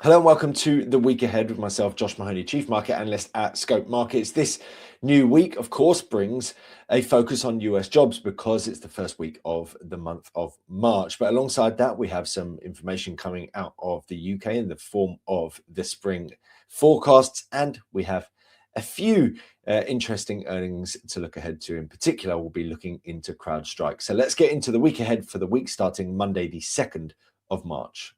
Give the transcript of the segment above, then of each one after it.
Hello and welcome to the week ahead with myself, Josh Mahony, Chief Market Analyst at Scope Markets. This new week, of course, brings a focus on US jobs because it's the first week of the month of March. But alongside that, we have some information coming out of the UK in the form of the spring forecasts, and we have a few interesting earnings to look ahead to. In particular, we'll be looking into CrowdStrike. So let's get into the week ahead for the week starting Monday, the 2nd of March.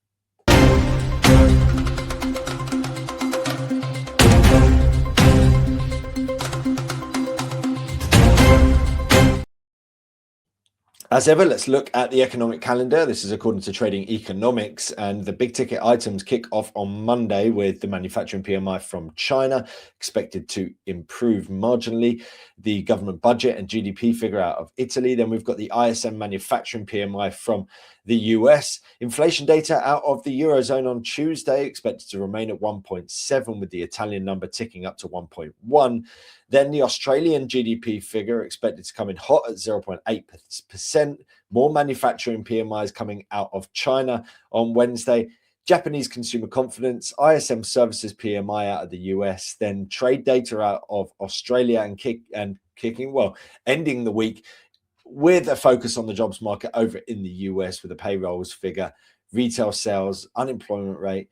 As ever, let's look at the economic calendar. This is according to Trading Economics, and the big ticket items kick off on Monday with the manufacturing PMI from China expected to improve marginally, the government budget and GDP figure out of Italy. Then we've got the ISM manufacturing PMI from the US, inflation data out of the Eurozone on Tuesday expected to remain at 1.7, with the Italian number ticking up to 1.1. Then the Australian GDP figure expected to come in hot at 0.8%. More manufacturing PMIs coming out of China on Wednesday. Japanese consumer confidence, ISM services PMI out of the US, then trade data out of Australia ending the week with a focus on the jobs market over in the US with the payrolls figure, retail sales, unemployment rate,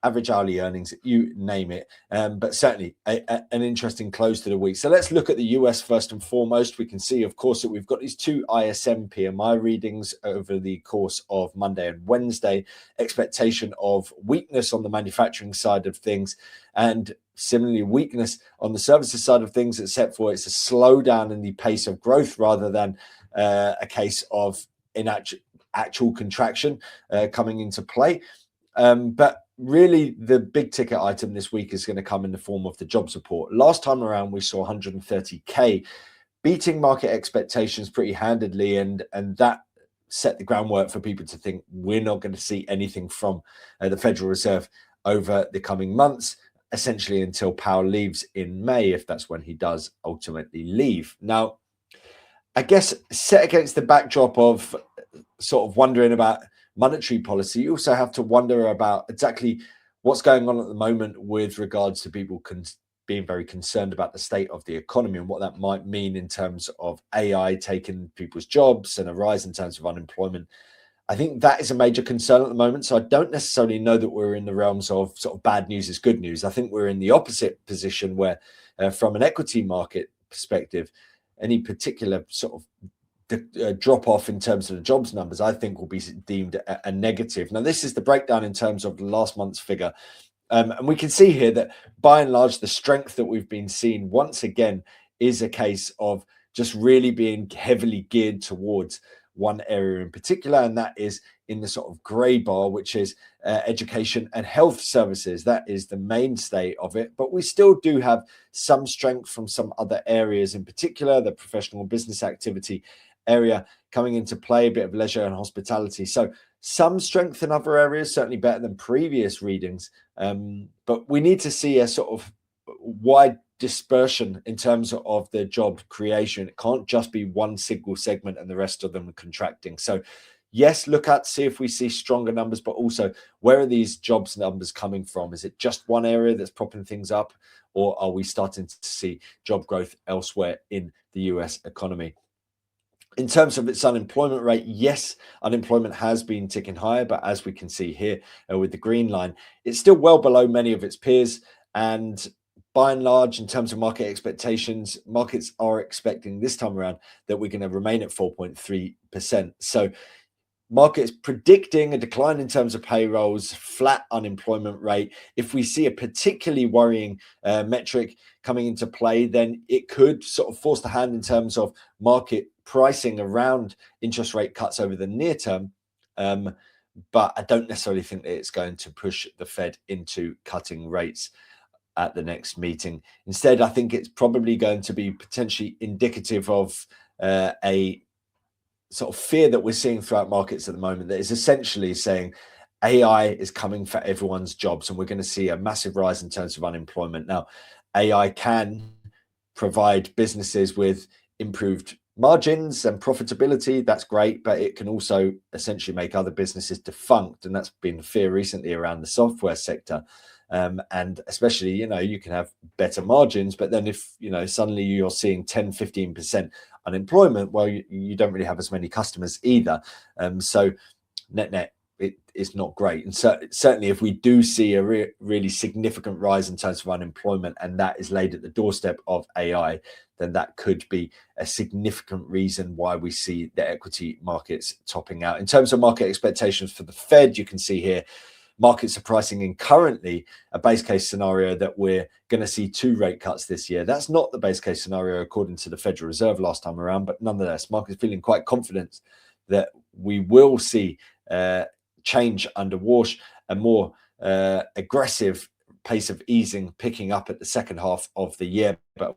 average hourly earnings, you name it. But certainly an interesting close to the week. So let's look at the US first and foremost. We can see, of course, that we've got these two ISM PMI readings over the course of Monday and Wednesday. Expectation of weakness on the manufacturing side of things, and similarly weakness on the services side of things, except for it's a slowdown in the pace of growth rather than a case of actual contraction coming into play. But really, the big ticket item this week is going to come in the form of the jobs report. Last time around, we saw 130K, beating market expectations pretty handedly, and that set the groundwork for people to think we're not going to see anything from the Federal Reserve over the coming months, essentially until Powell leaves in May, if that's when he does ultimately leave. Now, I guess set against the backdrop of sort of wondering about monetary policy, you also have to wonder about exactly what's going on at the moment with regards to people being very concerned about the state of the economy and what that might mean in terms of AI taking people's jobs and a rise in terms of unemployment. I think that is a major concern at the moment. So I don't necessarily know that we're in the realms of sort of bad news is good news. I think we're in the opposite position where from an equity market perspective, any particular sort of drop off in terms of the jobs numbers, I think will be deemed a negative. Now, this is the breakdown in terms of last month's figure. And we can see here that by and large, the strength that we've been seeing once again is a case of just really being heavily geared towards one area in particular, and that is in the sort of grey bar, which is education and health services. That is the mainstay of it, but we still do have some strength from some other areas, in particular the professional business activity area coming into play, a bit of leisure and hospitality. So some strength in other areas, certainly better than previous readings. But we need to see a sort of wide dispersion in terms of the job creation. It can't just be one single segment and the rest of them contracting. So yes, see if we see stronger numbers, but also where are these jobs numbers coming from? Is it just one area that's propping things up, or are we starting to see job growth elsewhere in the US economy? In terms of its unemployment rate, yes, unemployment has been ticking higher, but as we can see here with the green line, it's still well below many of its peers. And by and large, in terms of market expectations, markets are expecting this time around that we're going to remain at 4.3%. So markets predicting a decline in terms of payrolls, flat unemployment rate. If we see a particularly worrying metric coming into play, then it could sort of force the hand in terms of market pricing around interest rate cuts over the near term. But I don't necessarily think that it's going to push the Fed into cutting rates at the next meeting. Instead, I think it's probably going to be potentially indicative of a sort of fear that we're seeing throughout markets at the moment that is essentially saying AI is coming for everyone's jobs, and we're going to see a massive rise in terms of unemployment. Now, AI can provide businesses with improved margins and profitability, that's great, but it can also essentially make other businesses defunct. And that's been fear recently around the software sector. And especially, you can have better margins, but then if, suddenly you're seeing 10, 15% unemployment, well, you don't really have as many customers either. So net, it's not great. And so certainly if we do see a really significant rise in terms of unemployment, and that is laid at the doorstep of AI, then that could be a significant reason why we see the equity markets topping out. In terms of market expectations for the Fed, you can see here, markets are pricing in currently a base case scenario that we're going to see 2 rate cuts this year. That's not the base case scenario according to the Federal Reserve last time around, but nonetheless, markets feeling quite confident that we will see change under Walsh, a more aggressive pace of easing picking up at the second half of the year, but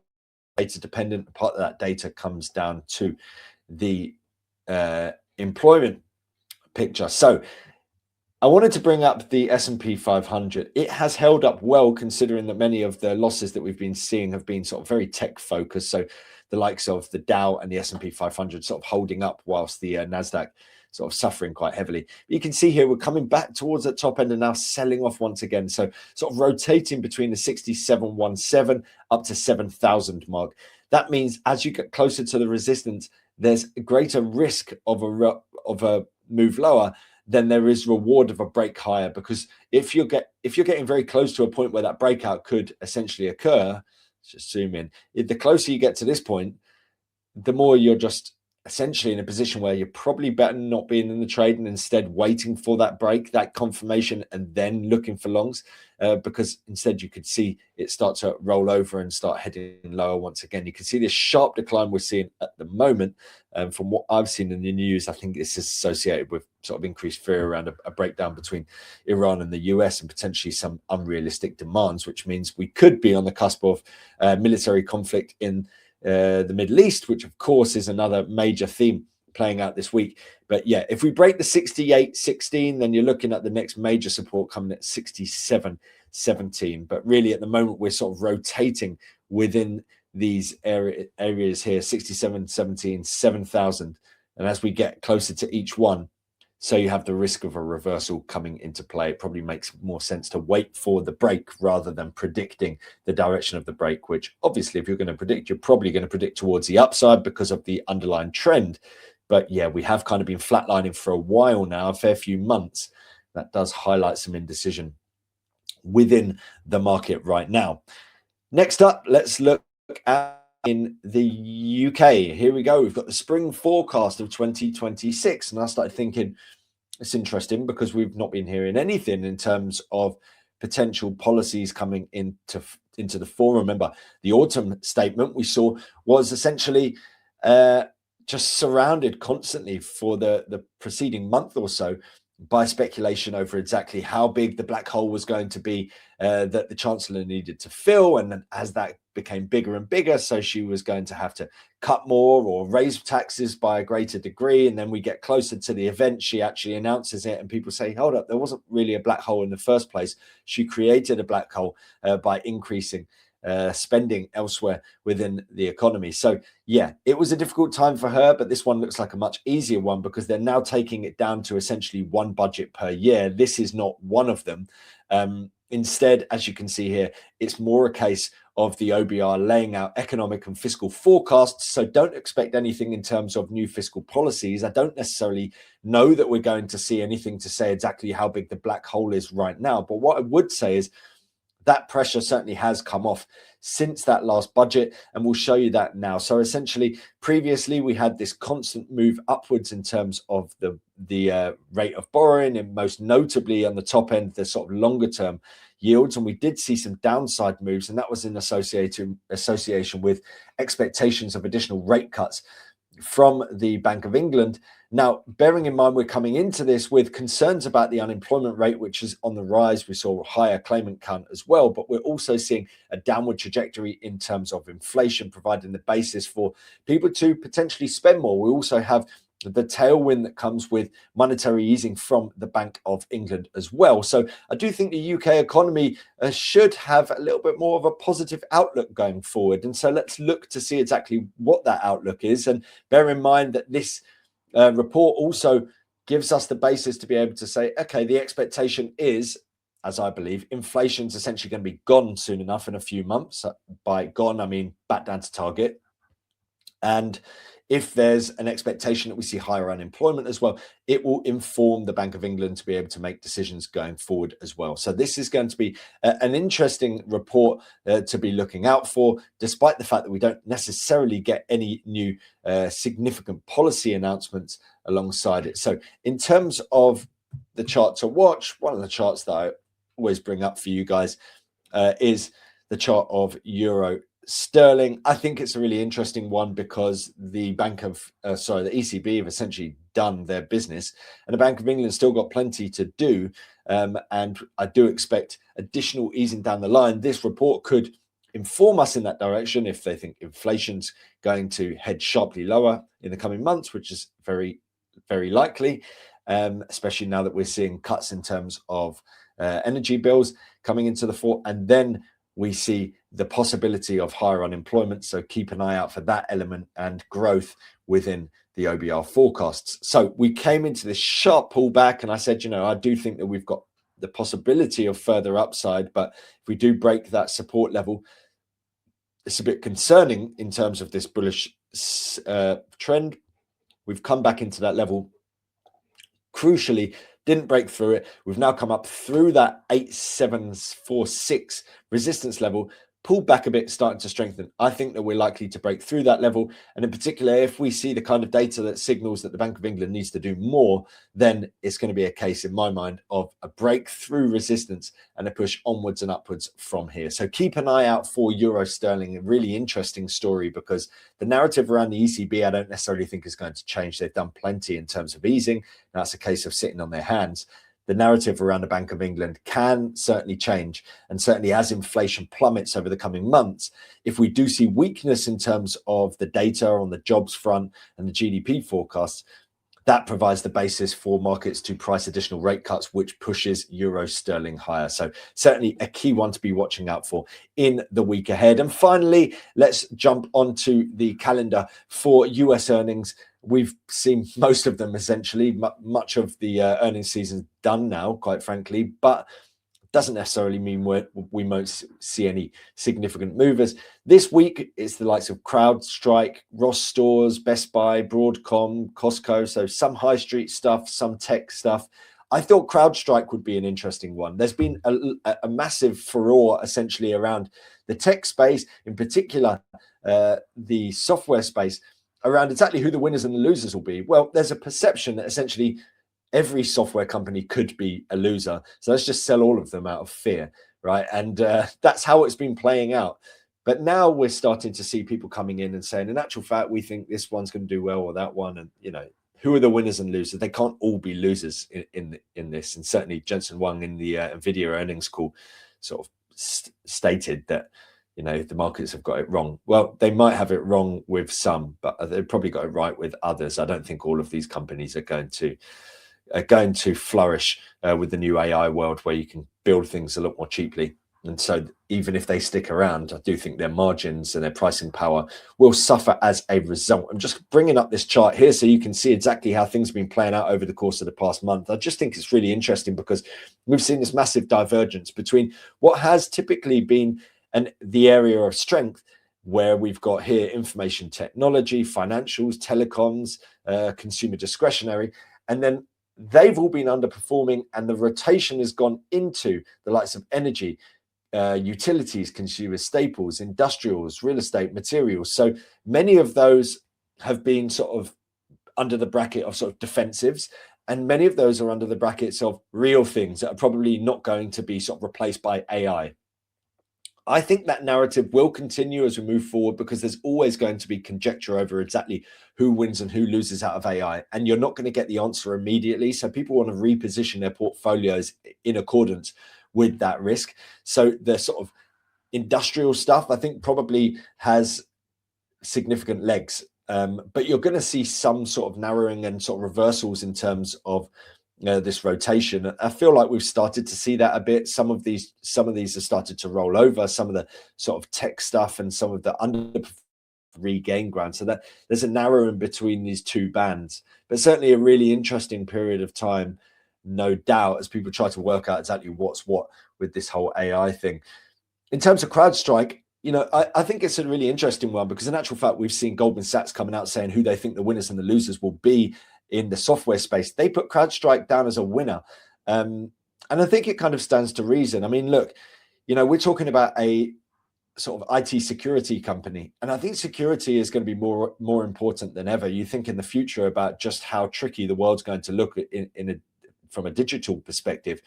data dependent. Part of that data comes down to the employment picture. So I wanted to bring up the S&P 500. It has held up well, considering that many of the losses that we've been seeing have been sort of very tech focused. So the likes of the Dow and the S&P 500 sort of holding up, whilst the NASDAQ sort of suffering quite heavily. You can see here we're coming back towards the top end and now selling off once again. So sort of rotating between the 6717 up to 7,000 mark. That means as you get closer to the resistance, there's a greater risk of a move lower than there is reward of a break higher, because if you're getting very close to a point where that breakout could essentially occur, let's just zoom in. The closer you get to this point, the more you're just essentially in a position where you're probably better not being in the trade and instead waiting for that break, that confirmation, and then looking for longs, because instead you could see it start to roll over and start heading lower once again. You can see this sharp decline we're seeing at the moment. From what I've seen in the news, I think this is associated with sort of increased fear around a breakdown between Iran and the US, and potentially some unrealistic demands, which means we could be on the cusp of military conflict in the Middle East, which of course is another major theme playing out this week. But yeah, if we break the 68.16, then you're looking at the next major support coming at 67.17. But really at the moment, we're sort of rotating within these areas here, 67.17, 7,000. And as we get closer to each one, so you have the risk of a reversal coming into play. It probably makes more sense to wait for the break rather than predicting the direction of the break, which obviously if you're going to predict, you're probably going to predict towards the upside because of the underlying trend. But yeah, we have kind of been flatlining for a while now, a fair few months. That does highlight some indecision within the market right now. Next up, let's look at in the UK. Here we go. We've got the spring forecast of 2026. And I started thinking it's interesting because we've not been hearing anything in terms of potential policies coming into the fore. Remember, the autumn statement we saw was essentially just surrounded constantly for the preceding month or so by speculation over exactly how big the black hole was going to be that the Chancellor needed to fill. And then as that became bigger and bigger, so she was going to have to cut more or raise taxes by a greater degree. And then we get closer to the event, she actually announces it and people say, hold up, there wasn't really a black hole in the first place. She created a black hole by increasing spending elsewhere within the economy. So yeah, it was a difficult time for her, but this one looks like a much easier one because they're now taking it down to essentially one budget per year. This is not one of them. Instead, as you can see here, it's more a case of the OBR laying out economic and fiscal forecasts. So don't expect anything in terms of new fiscal policies. I don't necessarily know that we're going to see anything to say exactly how big the black hole is right now. But what I would say is that pressure certainly has come off since that last budget, and we'll show you that now. So essentially, previously we had this constant move upwards in terms of the rate of borrowing, and most notably on the top end, the sort of longer term yields. And we did see some downside moves, and that was in association with expectations of additional rate cuts from the Bank of England. Now, bearing in mind, we're coming into this with concerns about the unemployment rate, which is on the rise. We saw a higher claimant count as well, but we're also seeing a downward trajectory in terms of inflation, providing the basis for people to potentially spend more. We also have the tailwind that comes with monetary easing from the Bank of England as well. So I do think the UK economy should have a little bit more of a positive outlook going forward. And so let's look to see exactly what that outlook is. And bear in mind that this report also gives us the basis to be able to say, okay, the expectation is, as I believe, inflation's essentially going to be gone soon enough in a few months. By gone, I mean back down to target. And if there's an expectation that we see higher unemployment as well, it will inform the Bank of England to be able to make decisions going forward as well. So this is going to be an interesting report to be looking out for, despite the fact that we don't necessarily get any new significant policy announcements alongside it. So in terms of the chart to watch, one of the charts that I always bring up for you guys is the chart of euro sterling. I think it's a really interesting one because the the ECB have essentially done their business, and the Bank of England still got plenty to do. And I do expect additional easing down the line. This report could inform us in that direction if they think inflation's going to head sharply lower in the coming months, which is very, very likely, especially now that we're seeing cuts in terms of energy bills coming into the fore. And then we see the possibility of higher unemployment. So keep an eye out for that element and growth within the OBR forecasts. So we came into this sharp pullback, and I said, I do think that we've got the possibility of further upside, but if we do break that support level, it's a bit concerning in terms of this bullish trend. We've come back into that level. Crucially, didn't break through it. We've now come up through that 8746 resistance level, pulled back a bit, starting to strengthen. I think that we're likely to break through that level. And in particular, if we see the kind of data that signals that the Bank of England needs to do more, then it's going to be a case, in my mind, of a breakthrough resistance and a push onwards and upwards from here. So keep an eye out for euro sterling. A really interesting story, because the narrative around the ECB, I don't necessarily think is going to change. They've done plenty in terms of easing. That's a case of sitting on their hands. The narrative around the Bank of England can certainly change, and certainly as inflation plummets over the coming months, if we do see weakness in terms of the data on the jobs front and the GDP forecasts, that provides the basis for markets to price additional rate cuts, which pushes euro sterling higher. So certainly a key one to be watching out for in the week ahead. And finally, let's jump onto the calendar for US earnings. We've seen most of them essentially. Much of the earnings season done now, quite frankly, but doesn't necessarily mean we won't see any significant movers. This week, it's the likes of CrowdStrike, Ross Stores, Best Buy, Broadcom, Costco. So some high street stuff, some tech stuff. I thought CrowdStrike would be an interesting one. There's been a massive furore essentially around the tech space, in particular, the software space, around exactly who the winners and the losers will be. Well, there's a perception that essentially every software company could be a loser. So let's just sell all of them out of fear, right? And that's how it's been playing out. But now we're starting to see people coming in and saying, in actual fact, we think this one's going to do well or that one. And, who are the winners and losers? They can't all be losers in this. And certainly Jensen Huang in the NVIDIA earnings call sort of stated that, the markets have got it wrong. Well, they might have it wrong with some, but they've probably got it right with others. I don't think all of these companies are going to flourish with the new AI world, where you can build things a lot more cheaply. And so even if they stick around, I do think their margins and their pricing power will suffer as a result. I'm just bringing up this chart here so you can see exactly how things have been playing out over the course of the past month. I just think it's really interesting because we've seen this massive divergence between what has typically been the area of strength, where we've got here information technology, financials, telecoms, consumer discretionary, and then they've all been underperforming, and the rotation has gone into the likes of energy, utilities, consumer staples, industrials, real estate, materials. So many of those have been sort of under the bracket of sort of defensives, and many of those are under the brackets of real things that are probably not going to be sort of replaced by AI. I think that narrative will continue as we move forward, because there's always going to be conjecture over exactly who wins and who loses out of AI. And you're not going to get the answer immediately. So people want to reposition their portfolios in accordance with that risk. So the sort of industrial stuff, I think, probably has significant legs. But you're going to see some sort of narrowing and sort of reversals in terms of this rotation. I feel like we've started to see that a bit. Some of these have started to roll over. Some of the sort of tech stuff and some of the regain ground. So that there's a narrowing between these two bands, but certainly a really interesting period of time, no doubt, as people try to work out exactly what's what with this whole AI thing. In terms of CrowdStrike, I think it's a really interesting one, because in actual fact, we've seen Goldman Sachs coming out saying who they think the winners and the losers will be in the software space. They put CrowdStrike down as a winner. And I think it kind of stands to reason. I mean, look, we're talking about a sort of IT security company, and I think security is going to be more important than ever. You think in the future about just how tricky the world's going to look from a digital perspective,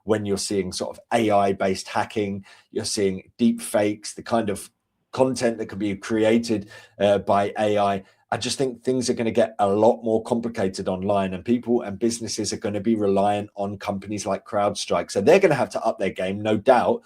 when you're seeing sort of AI-based hacking, you're seeing deep fakes, the kind of content that can be created by AI. I just think things are going to get a lot more complicated online, and people and businesses are going to be reliant on companies like CrowdStrike. So they're going to have to up their game, no doubt,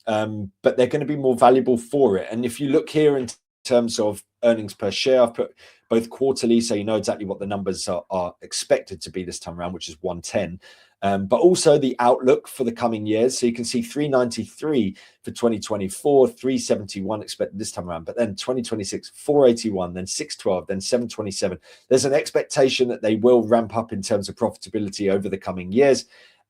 but they're going to be more valuable for it. And if you look here in terms of earnings per share, I've put both quarterly, so you know exactly what the numbers are expected to be this time around, which is 110. But also the outlook for the coming years. So you can see 393 for 2024, 371 expected this time around, but then 2026, 481, then 612, then 727. There's an expectation that they will ramp up in terms of profitability over the coming years.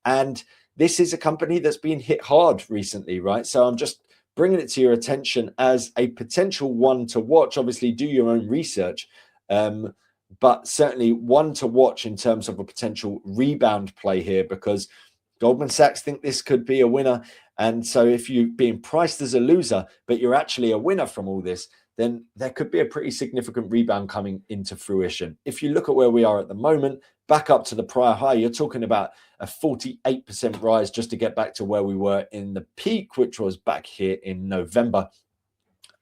And this is a company that's been hit hard recently, right? So I'm just bringing it to your attention as a potential one to watch. Obviously, do your own research. But certainly one to watch in terms of a potential rebound play here, because Goldman Sachs think this could be a winner. And so if you're being priced as a loser, but you're actually a winner from all this, then there could be a pretty significant rebound coming into fruition. If you look at where we are at the moment, back up to the prior high, you're talking about a 48% rise just to get back to where we were in the peak, which was back here in November.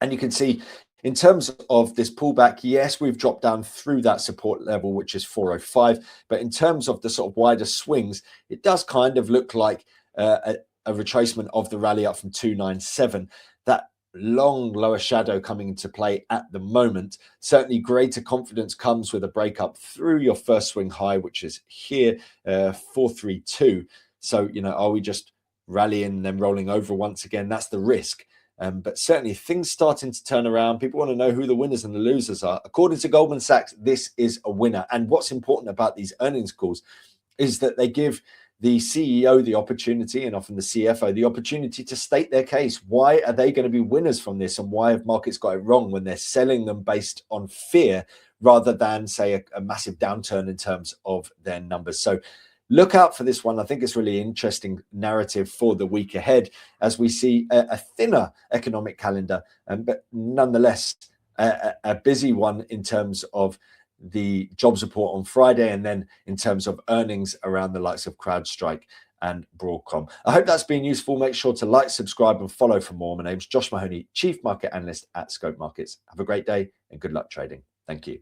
And you can see, in terms of this pullback, yes, we've dropped down through that support level, which is 405. But in terms of the sort of wider swings, it does kind of look like a retracement of the rally up from 297. That long lower shadow coming into play at the moment. Certainly greater confidence comes with a breakup through your first swing high, which is here, 432. So, are we just rallying and then rolling over once again? That's the risk. But certainly things starting to turn around. People want to know who the winners and the losers are. According to Goldman Sachs, this is a winner. And what's important about these earnings calls is that they give the CEO the opportunity, and often the CFO, the opportunity to state their case. Why are they going to be winners from this? And why have markets got it wrong when they're selling them based on fear rather than, say, a massive downturn in terms of their numbers? So look out for this one. I think it's really interesting narrative for the week ahead as we see a thinner economic calendar, but nonetheless a busy one in terms of the jobs report on Friday, and then in terms of earnings around the likes of CrowdStrike and Broadcom. I hope that's been useful. Make sure to like, subscribe, and follow for more. My name's Josh Mahony, Chief Market Analyst at Scope Markets. Have a great day and good luck trading. Thank you.